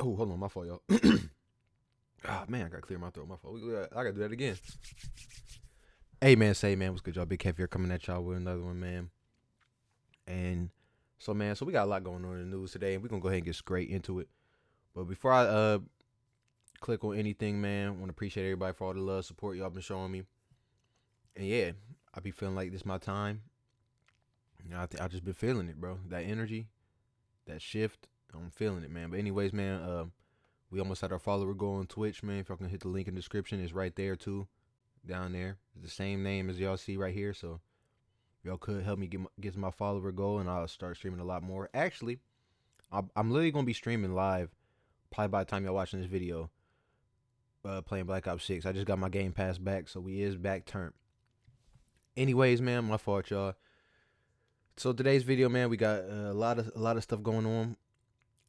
Oh, hold on, my fault, y'all. Ah, man, I gotta clear my throat. My fault. I gotta do that again. Hey, man, what's good, y'all? Big Kev here coming at y'all with another one, man. And so, man, we got a lot going on in the news today, and we're gonna go ahead and get straight into it. But before I click on anything, man, I want to appreciate everybody for all the love, support y'all been showing me. And yeah, I be feeling like this is my time. I just been feeling it, bro. That energy, that shift, I'm feeling it, man. But anyways, man, we almost had our follower goal on Twitch, man. If y'all can hit the link in the description, it's right there too, down there. It's the same name as y'all see right here. So y'all could help me get my follower goal, and I'll start streaming a lot more. Actually, I'm literally gonna be streaming live, probably by the time y'all watching this video. Playing Black Ops 6. I just got my Game Pass back, so we is back turned. Anyways, man, my fault, y'all. So today's video, man, we got a lot of stuff going on,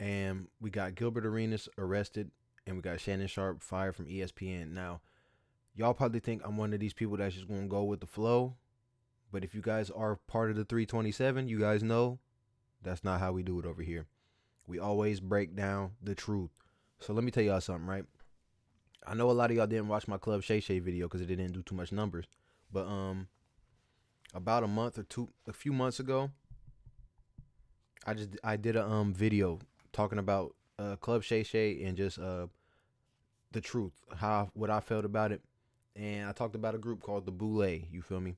and we got Gilbert Arenas arrested, and we got Shannon Sharpe fired from ESPN. Now, y'all probably think I'm one of these people that's just gonna go with the flow, but if you guys are part of the 327, you guys know that's not how we do it over here. We always break down the truth. So let me tell y'all something, right? I know a lot of y'all didn't watch my Club Shay Shay video because it didn't do too much numbers, but about a few months ago, I did a video talking about Club Shay Shay and just the truth, what I felt about it, and I talked about a group called the Boule. You feel me?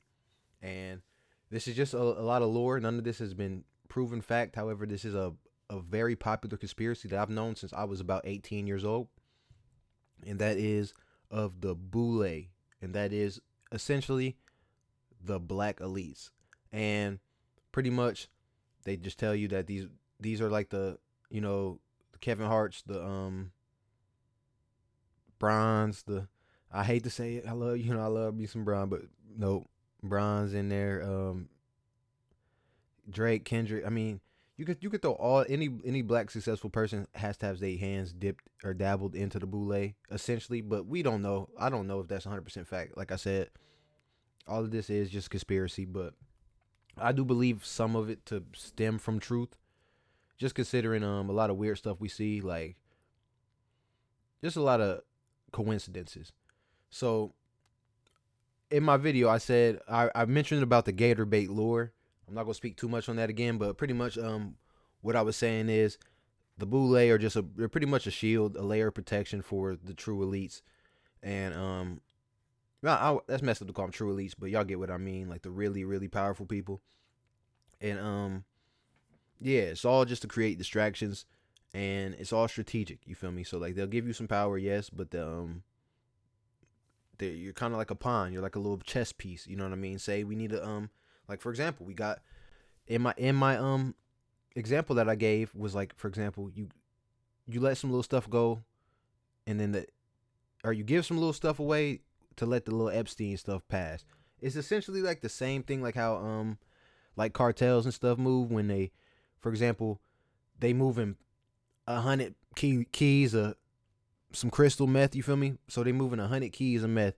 And this is just a lot of lore. None of this has been proven fact. However, this is a very popular conspiracy that I've known since I was about 18 years old, and that is of the Boule, and that is essentially the black elites. And pretty much they just tell you that these are like the Kevin Hart's, the Bronze, I hate to say it, I love me some Bron, but no, Bronze in there, Drake, Kendrick. I mean, you could throw any black successful person has to have their hands dipped or dabbled into the Boule, essentially, but we don't know. I don't know if that's 100% fact. Like I said, all of this is just conspiracy, but I do believe some of it to stem from truth. Just considering a lot of weird stuff we see, like just a lot of coincidences. So in my video, I said I mentioned about the gator bait lure. I'm not gonna speak too much on that again, but pretty much what I was saying is the Boule are they're pretty much a shield, a layer of protection for the true elites. And that's messed up to call them true elites, but y'all get what I mean, like the really, really powerful people. And yeah, it's all just to create distractions, and it's all strategic. You feel me? So like they'll give you some power, yes, but you're kind of like a pawn. You're like a little chess piece. You know what I mean? Say we need to like for example, we got in my example that I gave was like, for example, you let some little stuff go, and then you give some little stuff away to let the little Epstein stuff pass. It's essentially like the same thing, like how like cartels and stuff move when they, for example, they move in 100 keys of some crystal meth. You feel me? So they moving 100 keys of meth,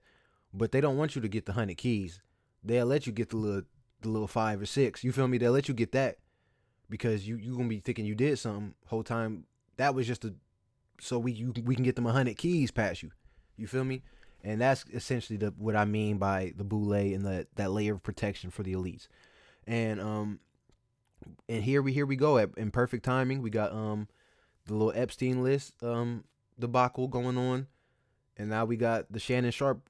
but they don't want you to get the 100 keys. They'll let you get the little 5 or 6. You feel me? They'll let you get that because you gonna be thinking you did something whole time. That was just so we can get them 100 keys past you. You feel me? And that's essentially what I mean by the Boule and that layer of protection for the elites. And here we go in perfect timing. We got the little Epstein list debacle going on, and now we got the Shannon Sharpe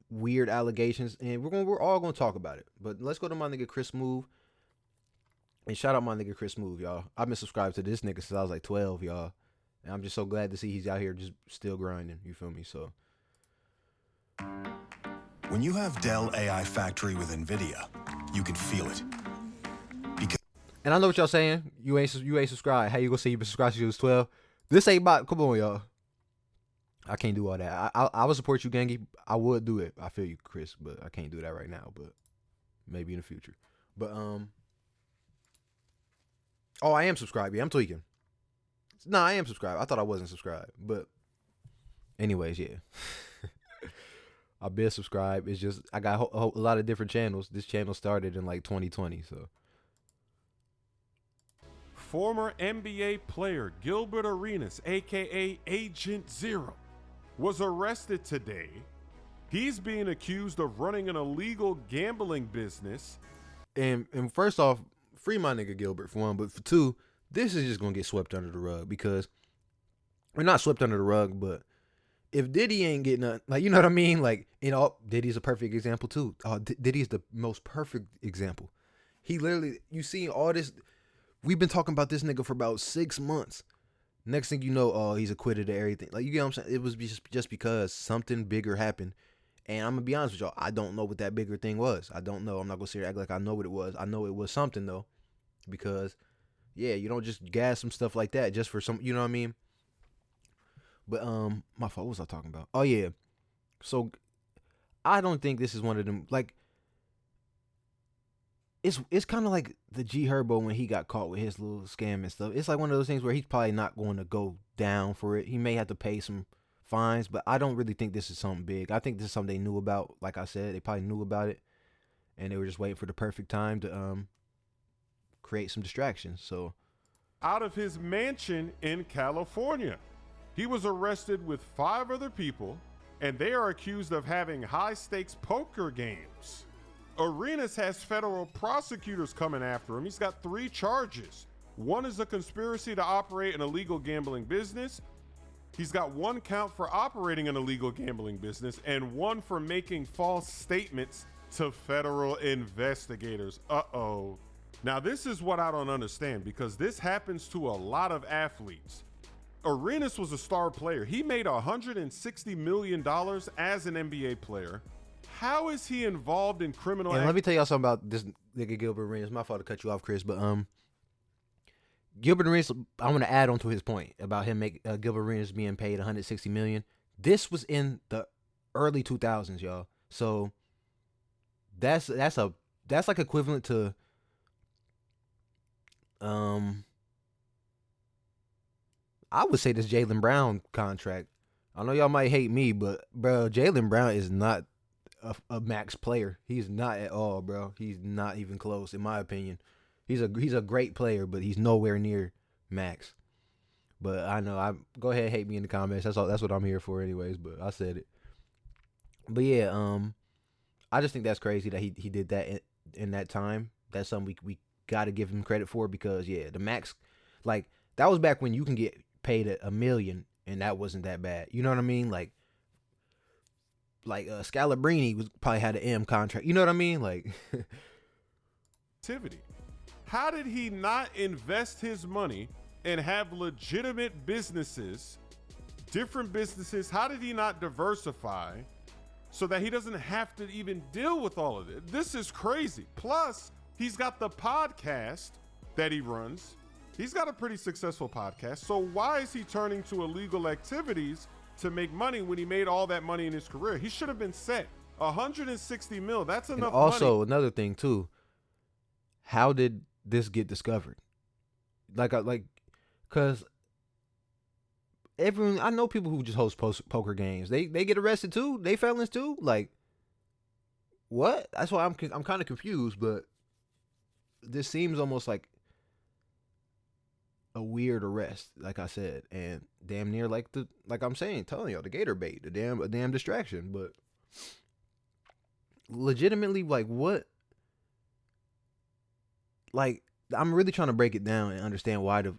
weird allegations, and we're all gonna talk about it. But let's go to my nigga Chris Move, and shout out my nigga Chris Move, y'all. I've been subscribed to this nigga since I was like 12, y'all, and I'm just so glad to see he's out here just still grinding. You feel me? So when you have Dell AI Factory with NVIDIA, you can feel it. And I know what y'all saying. You ain't subscribed. How you gonna say you been subscribed since you was 12? This ain't about. Come on, y'all. I can't do all that. I would support you, Gangy. I would do it. I feel you, Chris, but I can't do that right now. But maybe in the future. But oh, I am subscribed. Yeah, I'm tweaking. No, I am subscribed. I thought I wasn't subscribed. But anyways, yeah. I've been subscribed. It's just I got a lot of different channels. This channel started in like 2020, so. former NBA player Gilbert Arenas, aka Agent Zero, was arrested today. He's being accused of running an illegal gambling business. And first off, free my nigga Gilbert for one, but for two, this is just gonna get swept under the rug because we're not swept under the rug, but if Diddy ain't getting nothing, like, you know what I mean? Like, you know, Diddy's a perfect example too. Diddy's the most perfect example. He literally, you see all this, we've been talking about this nigga for about 6 months. Next thing you know, oh, he's acquitted of everything. Like, you get what I'm saying? It was just because something bigger happened. And I'm going to be honest with y'all, I don't know what that bigger thing was. I don't know. I'm not going to sit here and act like I know what it was. I know it was something, though. Because, yeah, you don't just gas some stuff like that just for some, you know what I mean? But, my fault, what was I talking about? Oh, yeah. So, I don't think this is one of them, like, it's kind of like the G Herbo when he got caught with his little scam and stuff. It's like one of those things where he's probably not going to go down for it. He may have to pay some fines, but I don't really think this is something big. I think this is something they knew about. Like I said, they probably knew about it, and they were just waiting for the perfect time to create some distractions. So, Out of his mansion in California, he was arrested with 5 other people, and they are accused of having high-stakes poker games. Arenas has federal prosecutors coming after him. He's got 3 charges. One is a conspiracy to operate an illegal gambling business. He's got 1 count for operating an illegal gambling business and 1 for making false statements to federal investigators. Uh-oh. Now, this is what I don't understand, because this happens to a lot of athletes. Arenas was a star player. He made $160 million as an NBA player. How is he involved in criminal let me tell y'all something about this nigga Gilbert Arenas. My fault to cut you off, Chris, but Gilbert Arenas, I want to add on to his point about him Gilbert Arenas being paid $160 million. This was in the early 2000s, y'all. So that's like equivalent to I would say this Jaylen Brown contract. I know y'all might hate me, but bro, Jaylen Brown is not a max player. He's not at all, bro. He's not even close, in my opinion. He's a great player, but he's nowhere near max. But I know, go ahead, hate me in the comments. That's all. That's what I'm here for, anyways. But I said it. But yeah, I just think that's crazy that he did that in that time. That's something we got to give him credit for, because yeah, the max, like, that was back when you can get paid $1 million and that wasn't that bad. You know what I mean? Like Scalabrini was probably had an M contract. You know what I mean? Like, activity. How did he not invest his money and have legitimate businesses, different businesses? How did he not diversify so that he doesn't have to even deal with all of it? This is crazy. Plus, he's got the podcast that he runs. He's got a pretty successful podcast. So why is he turning to illegal activities to make money when he made all that money in his career? He should have been set. 160 mil, that's enough money. Also, another thing too, how did this get discovered? Cause everyone, I know people who just host poker games. They get arrested too. They felons too. Like, what? That's why I'm kind of confused. But this seems almost like a weird arrest, like I said, and damn near like I'm saying, telling y'all, the gator bait, a damn distraction. But legitimately, like, what? Like, I'm really trying to break it down and understand why the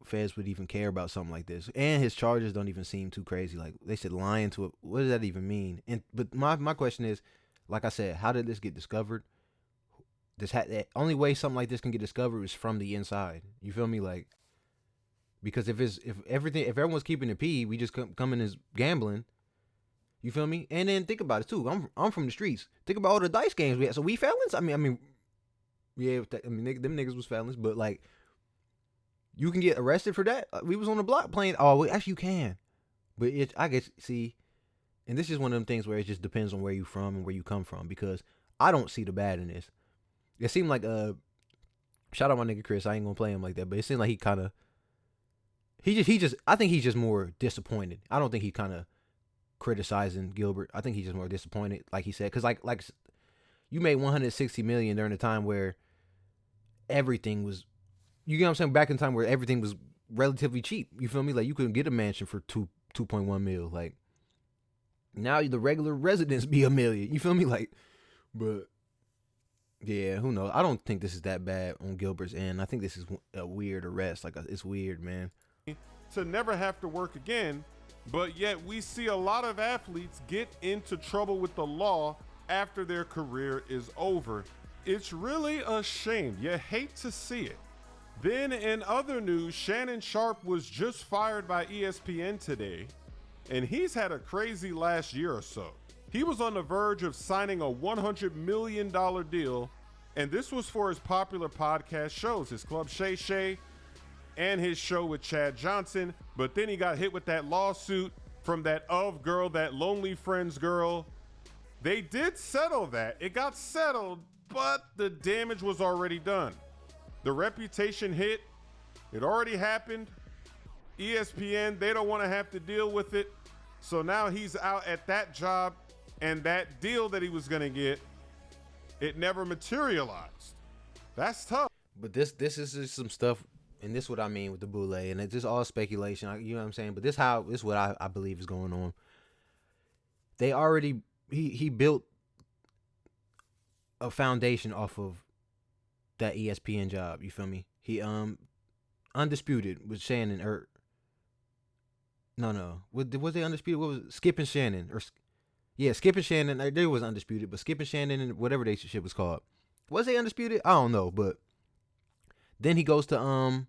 feds would even care about something like this. And his charges don't even seem too crazy. Like, they said lying to it. What does that even mean? But my question is, like I said, how did this get discovered? The only way something like this can get discovered is from the inside. You feel me? Like, because if everyone's keeping it P, we just come in as gambling. You feel me? And then think about it too. I'm from the streets. Think about all the dice games we had. So we felons? I mean, yeah. Them niggas was felons, but like, you can get arrested for that. We was on the block playing. Oh, actually you can, but I guess, see, and this is one of them things where it just depends on where you from and where you come from. Because I don't see the bad in this. It seemed like shout out my nigga Chris. I ain't gonna play him like that, but it seemed like he kind of. He just. I think he's just more disappointed. I don't think he kind of criticizing Gilbert. I think he's just more disappointed, like he said, because like you made $160 million during a time where everything was you get what I'm saying, back in time where everything was relatively cheap. You feel me? Like you couldn't get a mansion for 2.1 mil. Like now the regular residents be $1 million. You feel me? Like, but yeah, who knows? I don't think this is that bad on Gilbert's end. I think this is a weird arrest. Like it's weird, man. To never have to work again, but yet we see a lot of athletes get into trouble with the law after their career is over. It's really a shame. You hate to see it. Then in other news, Shannon Sharpe was just fired by ESPN today, and he's had a crazy last year or so. He was on the verge of signing a $100 million deal, and this was for his popular podcast shows, his Club Shay Shay and his show with Chad Johnson, but then he got hit with that lawsuit from that girl, that Lonely Friends girl. They did settle that. It got settled, but the damage was already done. The reputation hit. It already happened. ESPN, they don't want to have to deal with it. So now he's out at that job, and that deal that he was going to get, it never materialized. That's tough. But this is just some stuff, and this is what I mean with the boule, and it's just all speculation. You know what I'm saying? But this is what I believe is going on. They already he built a foundation off of that ESPN job. You feel me? He undisputed with Shannon or no was they undisputed? What was it? Skip and Shannon or yeah, Skip and Shannon. They was undisputed, but Skip and Shannon and whatever they shit was called, was they undisputed? I don't know, but then he goes to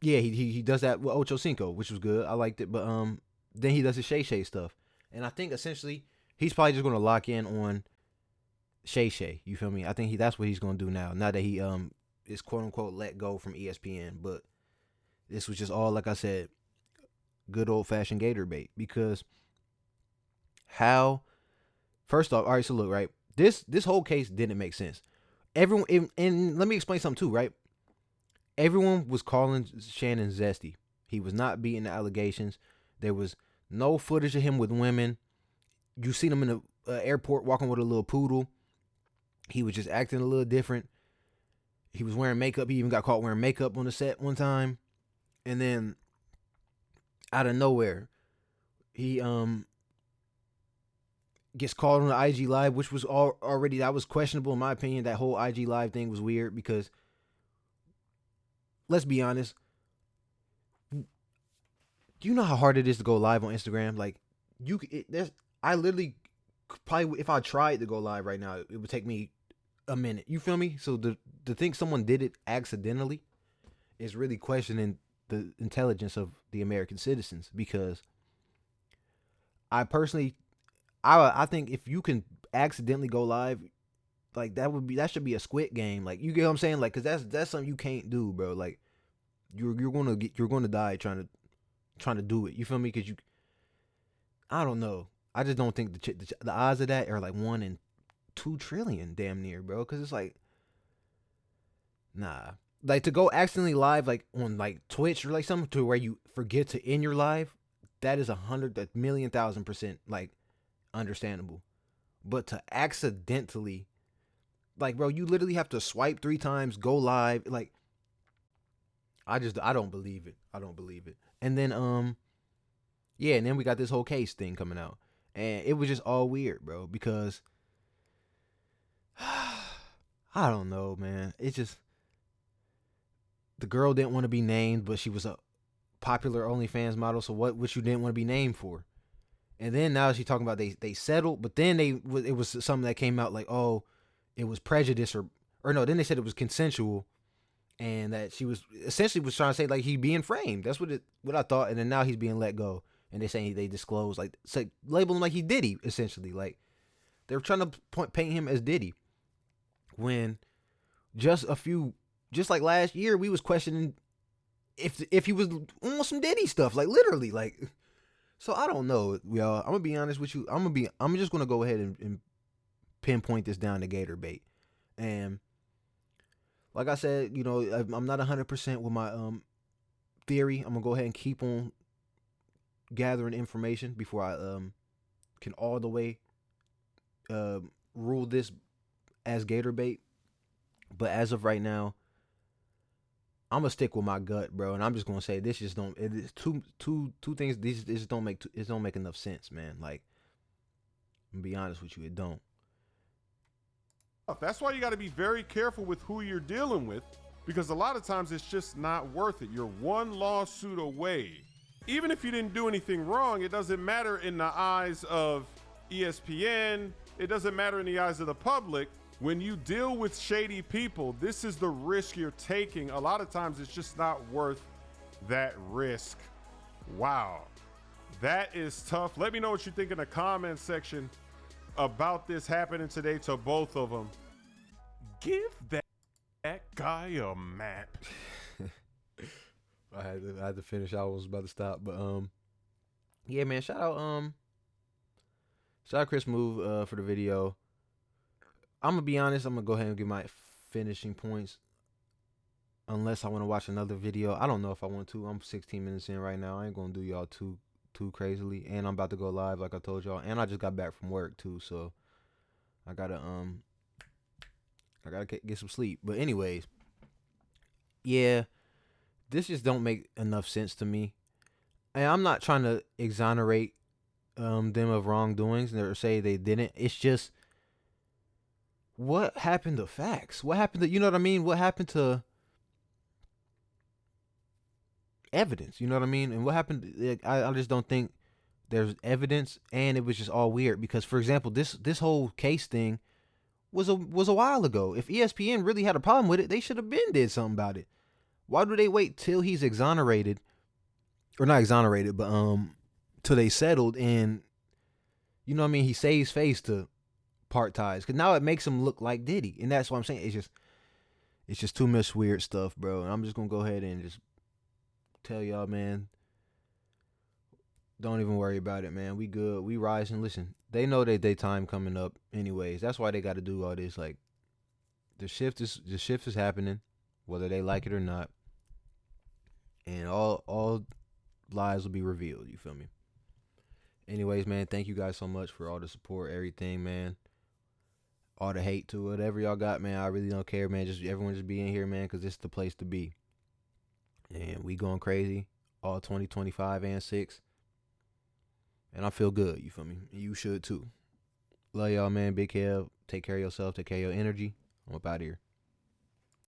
yeah, he does that with Ocho Cinco, which was good. I liked it, but then he does the Shay Shay stuff, and I think essentially he's probably just gonna lock in on Shay Shay. You feel me? I think that's what he's gonna do now. Now that he is quote unquote let go from ESPN, but this was just all, like I said, good old fashioned gator bait. Because how? First off, all right. So look, right. This whole case didn't make sense. Everyone, and let me explain something too, right? Everyone was calling Shannon zesty. He was not beating the allegations. There was no footage of him with women. You seen him in the airport walking with a little poodle. He was just acting a little different. He was wearing makeup. He even got caught wearing makeup on the set one time. And then out of nowhere, he gets called on the IG Live, which was already, that was questionable in my opinion. That whole IG Live thing was weird because, let's be honest, do you know how hard it is to go live on Instagram? Like, I literally probably, if I tried to go live right now, it would take me a minute. You feel me? So to think someone did it accidentally is really questioning the intelligence of the American citizens, because I personally, I think if you can accidentally go live, like that should be a Squid Game. Like, you get what I'm saying? Like, cause that's something you can't do, bro. Like, you're gonna die trying to do it. You feel me? Cause I don't know. I just don't think the odds of that are like 1 in 2 trillion, damn near, bro. Cause it's like, nah. Like, to go accidentally live, like on like Twitch or like something, to where you forget to end your live, that is 1,000,000% like understandable. But to accidentally, like, bro, you literally have to swipe 3 times, go live. Like, I don't believe it. I don't believe it. And then yeah, and then we got this whole case thing coming out, and it was just all weird, bro. Because I don't know, man. It's just, the girl didn't want to be named, but she was a popular OnlyFans model. So what you didn't want to be named for? And then now she's talking about they settled, but then it was something that came out like, oh, it was prejudice or no. Then they said it was consensual, and that she was essentially trying to say like he being framed. That's what I thought. And then now he's being let go, and they're saying they disclosed, like, say, label him like he Diddy, essentially. Like, they're trying to paint him as Diddy, when just like last year, we was questioning if he was on some Diddy stuff, like literally, like. So I don't know, y'all. I'm gonna be honest with you. I'm just gonna go ahead and pinpoint this down to gator bait. And like I said, you know, I'm not 100% with my theory. I'm gonna go ahead and keep on gathering information before I can all the way rule this as gator bait. But as of right now, I'm gonna stick with my gut, bro, and I'm just gonna say this just don't. It is two things. These this don't make it don't make enough sense, man. Like, I'm gonna be honest with you, it don't. That's why you got to be very careful with who you're dealing with, because a lot of times it's just not worth it. You're one lawsuit away. Even if you didn't do anything wrong, it doesn't matter in the eyes of ESPN. It doesn't matter in the eyes of the public. When you deal with shady people, this is the risk you're taking. A lot of times it's just not worth that risk. Wow. That is tough. Let me know what you think in the comment section about this happening today to both of them. Give that guy a map. I had to finish. I was about to stop, but yeah, man. Shout out Chris Move for the video. I'm gonna be honest. I'm gonna go ahead and give my finishing points. Unless I want to watch another video, I don't know if I want to. I'm 16 minutes in right now. I ain't gonna do y'all too crazily, and I'm about to go live like I told y'all, and I just got back from work too, so I gotta get some sleep. But anyways, yeah, this just don't make enough sense to me, and I'm not trying to exonerate them of wrongdoings or say they didn't. It's just, what happened to facts? What happened to, you know what I mean? What happened to evidence? You know what I mean? And what happened? I just don't think there's evidence, and it was just all weird because, for example, this whole case thing was a while ago. If ESPN really had a problem with it, they should have been did something about it. Why do they wait till he's exonerated, or not exonerated, but till they settled, and you know what I mean, he saves face to part ties, because now it makes him look like Diddy, and that's what I'm saying. It's just too much weird stuff, bro. And I'm just gonna go ahead and just tell y'all, man, don't even worry about it, man. We good. We rising. Listen, they know that their time coming up anyways. That's why they got to do all this. Like, the shift is happening, whether they like it or not, and all lies will be revealed. You feel me? Anyways, man, thank you guys so much for all the support, everything, man. All the hate to whatever y'all got, man. I really don't care, man. Just everyone just be in here, man, because it's the place to be. And we going crazy all 2025 and 6. And I feel good, you feel me? You should too. Love y'all, man. Big Kev. Take care of yourself. Take care of your energy. I'm up out of here.